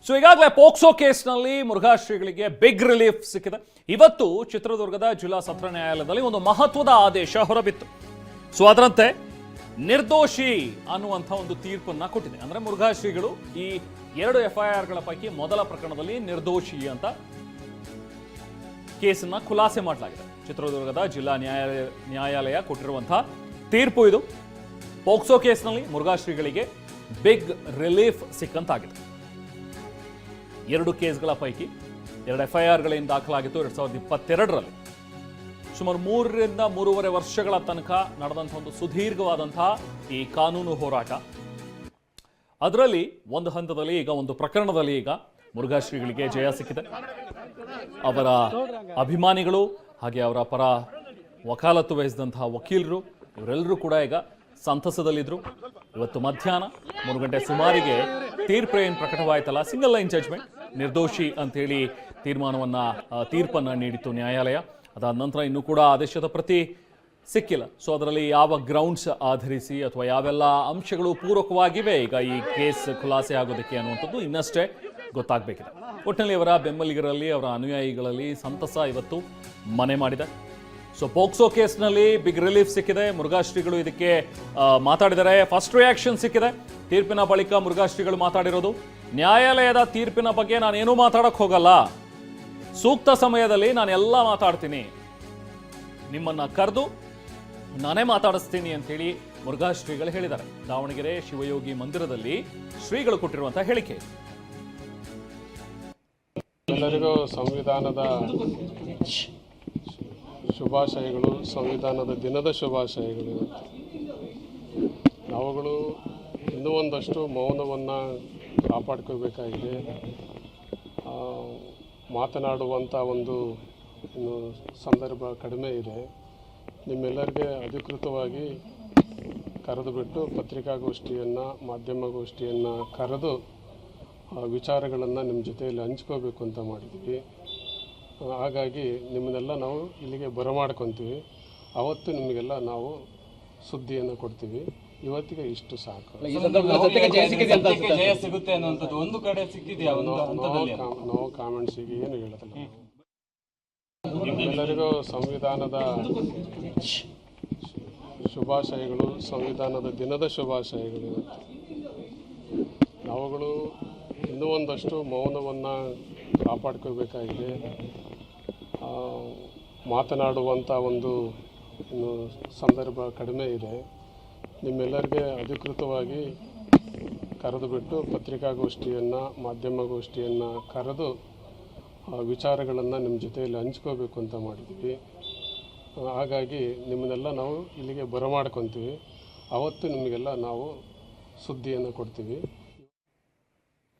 So ಈಗಾಗಲೇ POCSO ಕೇಸ್ನಲ್ಲಿ ಮುರುಘಾಶ್ರೀಗಳಿಗೆ big relief ಸಿಕ್ಕಿದೆ. ಇವತ್ತು ಚಿತ್ರದುರ್ಗದ ಜಿಲ್ಲಾ ಸತ್ರ ನ್ಯಾಯಾಲಯದಲ್ಲಿ ಒಂದು ಮಹತ್ವದ ಆದೇಶ ಹೊರಬಿತ್ತು. ಸೊ ಅದರಂತೆ ನಿರ್ದೋಷಿ ಅನ್ನುವಂಥ ಒಂದು ತೀರ್ಪನ್ನ ಕೊಟ್ಟಿದೆ. ಅಂದ್ರೆ ಮುರುಘಾಶ್ರೀಗಳು ಈ 2 FIRಗಳ ಪೈಕಿ ಮೊದಲ ಪ್ರಕರಣದಲ್ಲಿ ನಿರ್ದೋಷಿ ಅಂತ ಕೇಸನ್ನ ಖುಲಾಸೆ ಮಾಡಲಾಗಿದೆ. ಚಿತ್ರದುರ್ಗದ ಜಿಲ್ಲಾ ನ್ಯಾಯಾಲಯ ಕೊಟ್ಟಿರುವಂತಹ ತೀರ್ಪು ಇದು. ಪೋಕ್ಸೋ ಕೇಸ್ನಲ್ಲಿ ಮುರುಘಾಶ್ರೀಗಳಿಗೆ ಬಿಗ್ ರಿಲೀಫ್ ಸಿಕ್ಕಂತಾಗಿದೆ. 2 ಕೇಸ್ಗಳ ಪೈಕಿ 2 FIRಗಳೇನು ದಾಖಲಾಗಿತ್ತು 2022ರಲ್ಲಿ. ಸುಮಾರು 3 ರಿಂದ 3.5 ವರ್ಷಗಳ ತನಕ ನಡೆದಂತಹ ಒಂದು ಸುದೀರ್ಘವಾದಂತಹ ಈ ಕಾನೂನು ಹೋರಾಟ. ಅದರಲ್ಲಿ ಒಂದು ಹಂತದಲ್ಲಿ ಈಗ ಒಂದು ಪ್ರಕರಣದಲ್ಲಿ ಈಗ ಮುರುಘಾಶ್ರೀಗಳಿಗೆ ಜಯ ಸಿಕ್ಕಿದೆ. ಅವರ ಅಭಿಮಾನಿಗಳು ಹಾಗೆ ಅವರ ಪರ ವಕಾಲತ್ತು ವಹಿಸಿದಂತಹ ವಕೀಲರು ಇವರೆಲ್ಲರೂ ಕೂಡ ಈಗ ಸಂತಸದಲ್ಲಿದ್ದರು. ಇವತ್ತು ಮಧ್ಯಾಹ್ನ 3 ಗಂಟೆ ಸುಮಾರಿಗೆ ತೀರ್ಪು ಏನು ಪ್ರಕಟವಾಯ್ತಲ್ಲ, ಸಿಂಗಲ್ ಲೈನ್ ಜಡ್ಜ್ಮೆಂಟ್, ನಿರ್ದೋಷಿ ಅಂತೇಳಿ ತೀರ್ಪನ್ನು ನೀಡಿತು ನ್ಯಾಯಾಲಯ. ಅದಾದ ನಂತರ ಇನ್ನೂ ಕೂಡ ಆದೇಶದ ಪ್ರತಿ ಸಿಕ್ಕಿಲ್ಲ. ಸೊ ಅದರಲ್ಲಿ ಯಾವ ಗ್ರೌಂಡ್ಸ್ ಆಧರಿಸಿ ಅಥವಾ ಯಾವೆಲ್ಲ ಅಂಶಗಳು ಪೂರಕವಾಗಿವೆ ಈಗ ಈ ಕೇಸ್ ಖುಲಾಸೆ ಆಗೋದಕ್ಕೆ ಅನ್ನುವಂಥದ್ದು ಇನ್ನಷ್ಟೇ ಗೊತ್ತಾಗಬೇಕಿದೆ. ಒಟ್ಟಿನಲ್ಲಿ ಅವರ ಬೆಂಬಲಿಗರಲ್ಲಿ ಅವರ ಅನುಯಾಯಿಗಳಲ್ಲಿ ಸಂತಸ ಇವತ್ತು ಮನೆ ಮಾಡಿದೆ. ಸೊ ಪೋಕ್ಸೋ ಕೇಸ್ನಲ್ಲಿ ಬಿಗ್ ರಿಲೀಫ್ ಸಿಕ್ಕಿದೆ. ಮುರುಘಾಶ್ರೀಗಳು ಇದಕ್ಕೆ ಮಾತಾಡಿದ್ದಾರೆ. ಫಸ್ಟ್ ರಿಯಾಕ್ಷನ್ ಸಿಕ್ಕಿದೆ. ತೀರ್ಪಿನ ಬಳಿಕ ಮುರುಘಾಶ್ರೀಗಳು ಮಾತಾಡಿರೋದು, ನ್ಯಾಯಾಲಯದ ತೀರ್ಪಿನ ಬಗ್ಗೆ ನಾನೇನೂ ಮಾತಾಡಕ್ಕೆ ಹೋಗಲ್ಲ, ಸೂಕ್ತ ಸಮಯದಲ್ಲಿ ನಾನೆಲ್ಲ ಮಾತಾಡ್ತೀನಿ, ನಿಮ್ಮನ್ನ ಕರೆದು ನಾನೇ ಮಾತಾಡಿಸ್ತೀನಿ ಅಂತೇಳಿ ಮುರುಘಾಶ್ರೀಗಳು ಹೇಳಿದ್ದಾರೆ. ದಾವಣಗೆರೆ ಶಿವಯೋಗಿ ಮಂದಿರದಲ್ಲಿ ಶ್ರೀಗಳು ಕೊಟ್ಟಿರುವಂತಹ ಹೇಳಿಕೆ. ಎಲ್ಲರಿಗೂ ಸಂವಿಧಾನದ ಶುಭಾಶಯಗಳು, ಸಂವಿಧಾನದ ದಿನದ ಶುಭಾಶಯಗಳು. ನಾವುಗಳು ಇನ್ನೂ ಒಂದಷ್ಟು ಮೌನವನ್ನು ಕಾಪಾಡ್ಕೋಬೇಕಾಗಿದೆ. ಮಾತನಾಡುವಂಥ ಒಂದು ಸಂದರ್ಭ ಕಡಿಮೆ ಇದೆ. ನಿಮ್ಮೆಲ್ಲರಿಗೆ ಅಧಿಕೃತವಾಗಿ ಕರೆದುಬಿಟ್ಟು ಪತ್ರಿಕಾಗೋಷ್ಠಿಯನ್ನು, ಮಾಧ್ಯಮಗೋಷ್ಠಿಯನ್ನು ಕರೆದು ವಿಚಾರಗಳನ್ನು ನಿಮ್ಮ ಜೊತೆಯಲ್ಲಿ ಹಂಚ್ಕೋಬೇಕು ಅಂತ ಮಾಡಿದ್ವಿ. ಹಾಗಾಗಿ ನಿಮ್ಮನ್ನೆಲ್ಲ ನಾವು ಇಲ್ಲಿಗೆ ಬರಮಾಡ್ಕೊತೀವಿ. ಅವತ್ತು ನಿಮಗೆಲ್ಲ ನಾವು ಸುದ್ದಿಯನ್ನು ಕೊಡ್ತೀವಿ. ಇವತ್ತಿಗೆ ಇಷ್ಟು ಸಾಕು. ನೋ ಕಾಮೆಂಟ್ಸಿಗೆ ಏನು ಹೇಳೋದಿಲ್ಲ. ಎಲ್ಲರಿಗೂ ಸಂವಿಧಾನದ ಶುಭಾಶಯಗಳು, ಸಂವಿಧಾನದ ದಿನದ ಶುಭಾಶಯಗಳು. ನಾವುಗಳು ಇನ್ನೂ ಒಂದಷ್ಟು ಮೌನವನ್ನು ಕಾಪಾಡ್ಕೋಬೇಕಾಗಿದೆ. ಮಾತನಾಡುವಂಥ ಒಂದು ಸಂದರ್ಭ ಕಡಿಮೆ ಇದೆ. ನಿಮ್ಮೆಲ್ಲರಿಗೆ ಅಧಿಕೃತವಾಗಿ ಕರೆದುಬಿಟ್ಟು ಪತ್ರಿಕಾಗೋಷ್ಠಿಯನ್ನು, ಮಾಧ್ಯಮಗೋಷ್ಠಿಯನ್ನು ಕರೆದು ವಿಚಾರಗಳನ್ನು ನಿಮ್ಮ ಜೊತೆಯಲ್ಲಿ ಹಂಚ್ಕೋಬೇಕು ಅಂತ ಮಾಡಿದ್ವಿ. ಹಾಗಾಗಿ ನಿಮ್ಮನ್ನೆಲ್ಲ ನಾವು ಇಲ್ಲಿಗೆ ಬರಮಾಡ್ಕೊತೀವಿ. ಅವತ್ತು ನಿಮಗೆಲ್ಲ ನಾವು ಸುದ್ದಿಯನ್ನು ಕೊಡ್ತೀವಿ.